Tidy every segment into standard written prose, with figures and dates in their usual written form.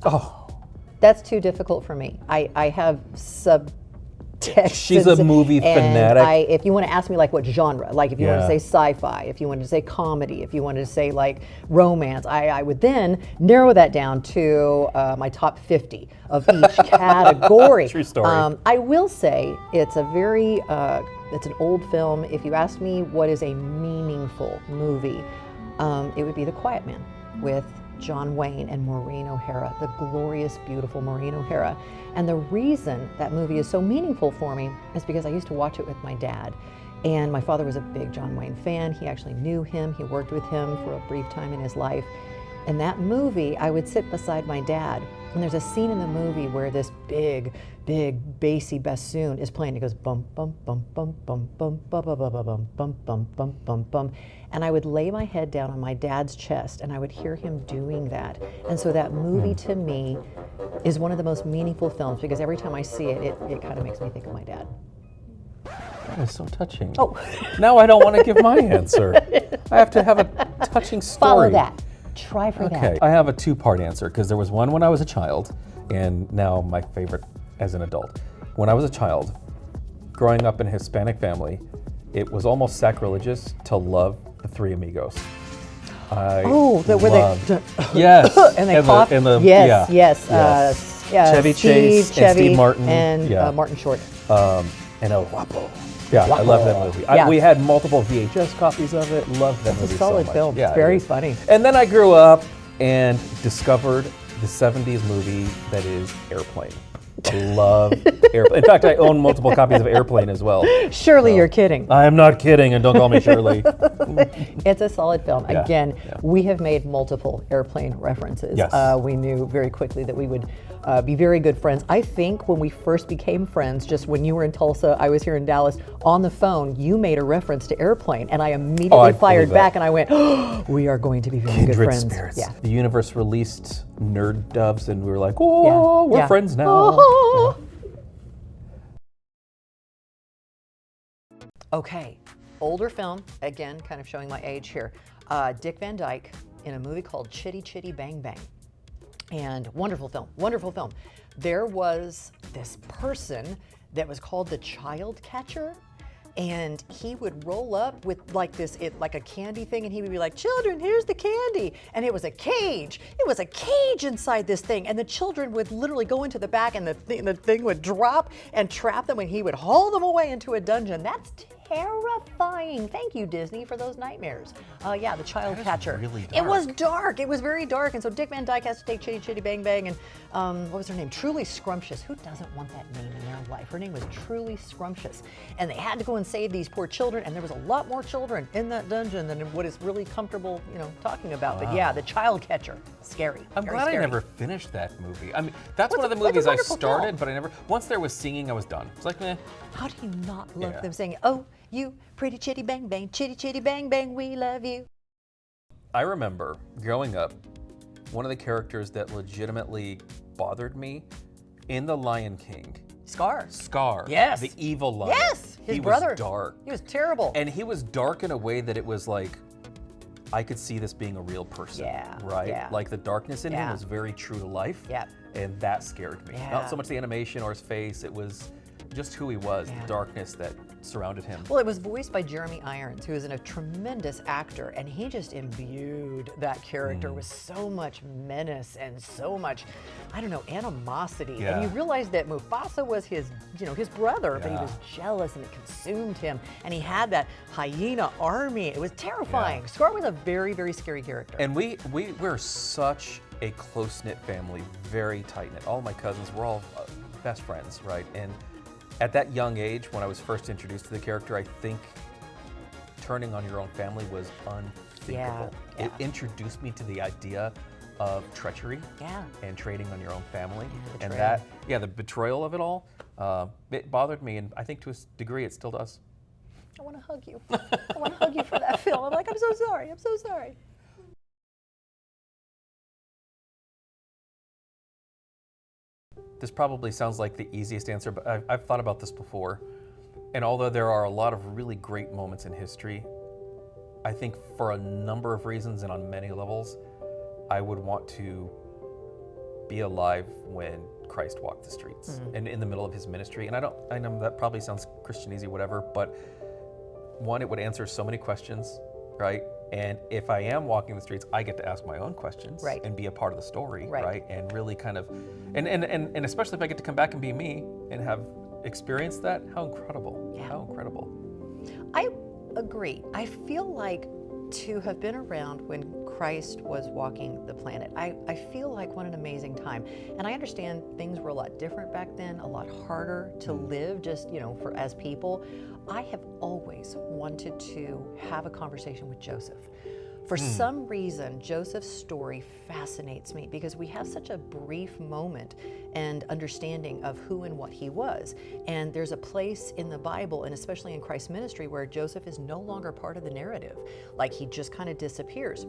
Oh, That's too difficult for me. I have subtext. she's a movie fanatic. If you want to ask me like what genre, like if you want to Yeah. say sci-fi, if you wanted to say comedy, if you wanted to say like romance, I would then narrow that down to my top 50 of each category. True story. I will say it's a very, it's an old film. If you ask me what is a meaningful movie, it would be The Quiet Man with John Wayne and Maureen O'Hara, the glorious, beautiful Maureen O'Hara. And the reason that movie is so meaningful for me is because I used to watch it with my dad. And my father was a big John Wayne fan. He actually knew him. He worked with him for a brief time in his life. In that movie, I would sit beside my dad. And there's a scene in the movie where this big bassy bassoon is playing. It goes bum bum bum bum bum bum bum bum bum bum bum bum bum bum bum. And I would lay my head down on my dad's chest and I would hear him doing that. And so that movie to me is one of the most meaningful films because every time I see it, it kind of makes me think of my dad. That is so touching. Oh. Now I don't want to give my answer. I have to have a touching story. Follow that. Try for that. Okay, I have a two-part answer because there was one when I was a child and now my favorite as an adult. When I was a child, growing up in a Hispanic family, it was almost sacrilegious to love the Three Amigos. Were they? Yes. And they cough. Yes. Chevy Chase and Steve Martin. And Martin Short. And El Guapo. Yeah, I love that movie. Yeah. We had multiple VHS copies of it. Loved that movie It's a solid so much. film. Yeah, It's very it is. funny. And then I grew up and discovered the 70s movie that is Airplane. I love Airplane. In fact, I own multiple copies of Airplane as well. Surely you're kidding. I am not kidding, and don't call me Shirley. It's a solid film. Yeah, Again, yeah. we have made multiple Airplane references. Yes. We knew very quickly that we would be very good friends. I think when we first became friends, just when you were in Tulsa, I was here in Dallas, on the phone, you made a reference to Airplane, and I immediately fired back, and I went, oh, we are going to be very good friends. Spirits. Yeah. The universe released Nerd Doves, and we were like, oh, we're friends now. Oh. Okay, older film, again, kind of showing my age here. Dick Van Dyke in a movie called Chitty Chitty Bang Bang. And wonderful film, wonderful film. There was this person that was called the child catcher, and he would roll up with like this, like a candy thing, and he would be like, children, here's the candy. And it was a cage. It was a cage inside this thing, and the children would literally go into the back, and the thing would drop and trap them, and he would haul them away into a dungeon. That's terrifying. Thank you, Disney, for those nightmares. Yeah, the child catcher. Really dark. It was dark. It was very dark. And so Dick Van Dyke has to take Chitty Chitty Bang Bang and what was her name? Truly Scrumptious. Who doesn't want that name in their life? Her name was Truly Scrumptious. And they had to go and save these poor children. And there was a lot more children in that dungeon than what is really comfortable, talking about. Wow. But yeah, the child catcher. Scary. I'm glad scary. I never finished that movie. I mean, that's Well, one of the it's a movies I wonderful started, film. but I never. Once there was singing, I was done. It's like, meh. How do you not love Yeah. them singing, oh, you pretty chitty bang bang, chitty chitty bang bang, we love you. I remember growing up, one of the characters that legitimately bothered me in The Lion King. Scar. Scar. Yes. The evil lion. Yes, his he brother. was dark. He was terrible. And he was dark in a way that it was like, I could see this being a real person. Yeah, Right? yeah. Like the darkness in him Yeah. was very true to life. Yeah. And that scared me. Yeah. Not so much the animation or his face, it was just who he was, Yeah. the darkness that surrounded him. Well, it was voiced by Jeremy Irons, who is a tremendous actor, and he just imbued that character with so much menace and so much, animosity. Yeah. And you realize that Mufasa was his brother, but he Yeah. was jealous and it consumed him. And he had that hyena army. It was terrifying. Yeah. Scar was a very, very scary character. And we're such a close-knit family, very tight-knit. All my cousins, we're all best friends, right? And at that young age, when I was first introduced to the character, I think turning on your own family was unthinkable. Yeah. It introduced me to the idea of treachery Yeah. and trading on your own family. Yeah, and betrayal. the betrayal of it all, it bothered me, and I think to a degree it still does. I want to hug you. I want to hug you for that film. I'm like, I'm so sorry. I'm so sorry. This probably sounds like the easiest answer, but I've thought about this before. And although there are a lot of really great moments in history, I think for a number of reasons and on many levels, I would want to be alive when Christ walked the streets and in the middle of his ministry. And I know that probably sounds Christianese, whatever, but one, it would answer so many questions, right? And if I am walking the streets, I get to ask my own questions and be a part of the story, right? And really kind of, and especially if I get to come back and be me and have experienced that, how incredible, how incredible. I agree. I feel like to have been around when Christ was walking the planet, I feel like what an amazing time. And I understand things were a lot different back then, a lot harder to live just, for as people. I have always wanted to have a conversation with Joseph. For some reason, Joseph's story fascinates me because we have such a brief moment and understanding of who and what he was. And there's a place in the Bible, and especially in Christ's ministry, where Joseph is no longer part of the narrative. Like he just kind of disappears.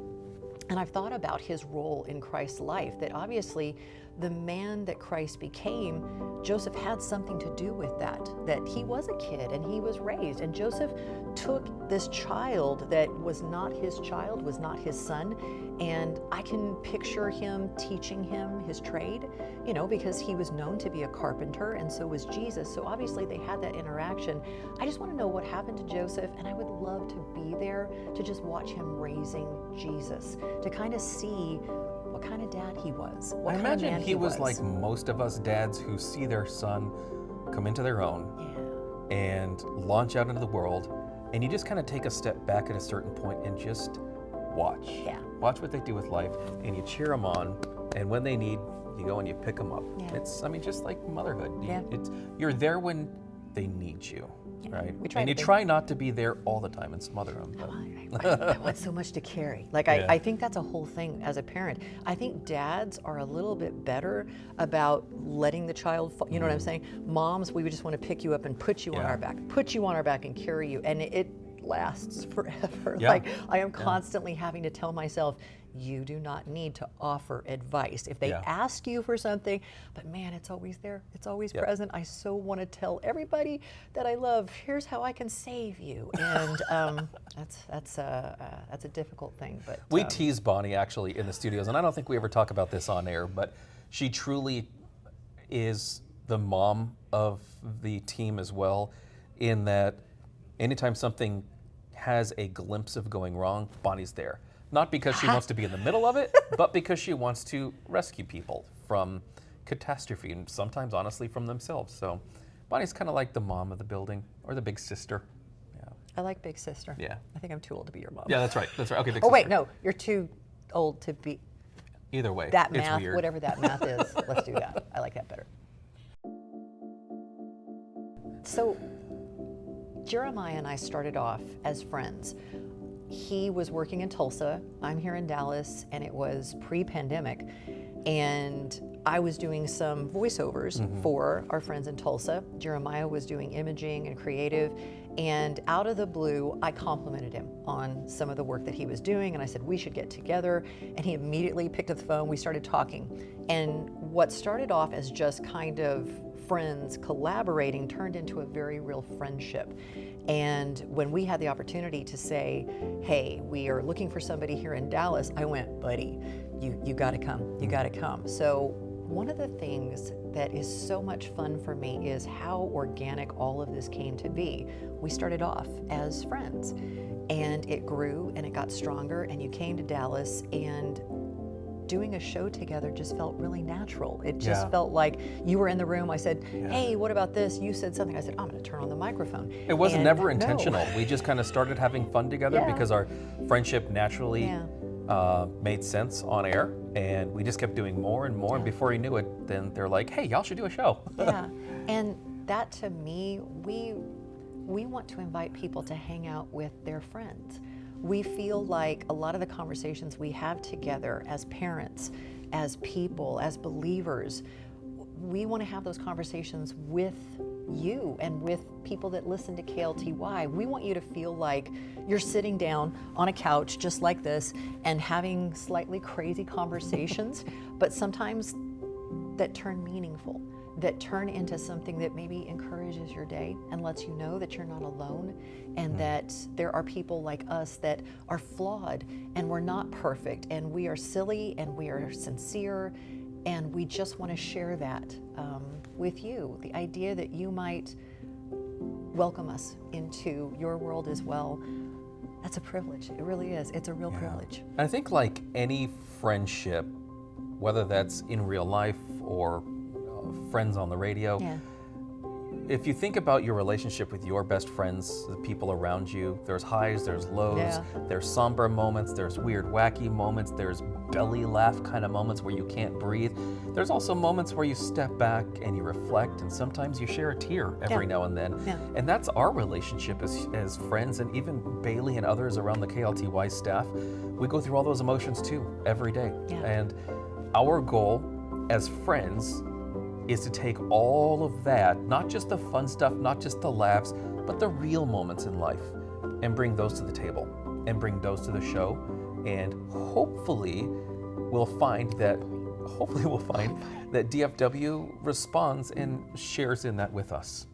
And I've thought about his role in Christ's life, that obviously the man that Christ became, Joseph had something to do with that he was a kid and he was raised. And Joseph took this child that was not his child, was not his son, and I can picture him teaching him his trade, because he was known to be a carpenter and so was Jesus. So obviously they had that interaction. I just want to know what happened to Joseph, and I would love to be there to just watch him raising Jesus, to kind of see what kind of dad he was. I imagine he was like most of us dads who see their son come into their own and launch out into the world, and you just kind of take a step back at a certain point and just watch. Watch what they do with life, and you cheer them on, and when they need, you go and you pick them up. It's, just like motherhood. You're there when they need you, right? And you try not to be there all the time and smother them. I want so much to carry. I think that's a whole thing as a parent. I think dads are a little bit better about letting the child fall. You know what I'm saying? Moms, we would just want to pick you up and put you on our back and carry you. And it lasts forever. I am constantly having to tell myself, you do not need to offer advice. If they ask you for something, but man, it's always there. It's always present. I so want to tell everybody that I love, here's how I can save you. And that's a difficult thing. But we tease Bonnie actually in the studios, and I don't think we ever talk about this on air, but she truly is the mom of the team as well, in that anytime something has a glimpse of going wrong, Bonnie's there. Not because she wants to be in the middle of it, but because she wants to rescue people from catastrophe, and sometimes, honestly, from themselves. So Bonnie's kind of like the mom of the building, or the big sister. I like big sister. I think I'm too old to be your mom. Yeah, that's right. Okay, big sister. Oh, wait, no, you're too old to be. Either way, that math, it's weird. Whatever that math is, let's do that. I like that better. So Jeremiah and I started off as friends. He was working in Tulsa, I'm here in Dallas, and it was pre-pandemic. And I was doing some voiceovers for our friends in Tulsa. Jeremiah was doing imaging and creative. And out of the blue, I complimented him on some of the work that he was doing. And I said, we should get together. And he immediately picked up the phone. We started talking. And what started off as just kind of friends collaborating turned into a very real friendship. And when we had the opportunity to say, hey, we are looking for somebody here in Dallas, I went, buddy, you gotta come, you gotta come. So one of the things that is so much fun for me is how organic all of this came to be. We started off as friends, and it grew and it got stronger, and you came to Dallas, and doing a show together just felt really natural. It just felt like you were in the room. I said, hey, what about this? You said something. I said, I'm going to turn on the microphone. It wasn't never intentional. We just kind of started having fun together because our friendship naturally made sense on air, and we just kept doing more and more. And before you knew it, then they're like, hey, y'all should do a show. And that, to me, we want to invite people to hang out with their friends. We feel like a lot of the conversations we have together as parents, as people, as believers, we want to have those conversations with you and with people that listen to KLTY. We want you to feel like you're sitting down on a couch just like this and having slightly crazy conversations, but sometimes that turn meaningful, that turn into something that maybe encourages your day and lets you know that you're not alone, and that there are people like us that are flawed, and we're not perfect, and we are silly, and we are sincere, And we just want to share that with you. The idea that you might welcome us into your world as well, that's a privilege. It really is. It's a real privilege. And I think like any friendship, whether that's in real life or friends on the radio, if you think about your relationship with your best friends, the people around you, there's highs, there's lows, there's somber moments, there's weird, wacky moments, there's belly laugh kind of moments where you can't breathe. There's also moments where you step back and you reflect, and sometimes you share a tear every now and then. And that's our relationship as friends, and even Bailey and others around the KLTY staff. We go through all those emotions too every day. And our goal as friends is to take all of that, not just the fun stuff, not just the laughs, but the real moments in life, and bring those to the table, and bring those to the show, and hopefully we'll find that DFW responds and shares in that with us.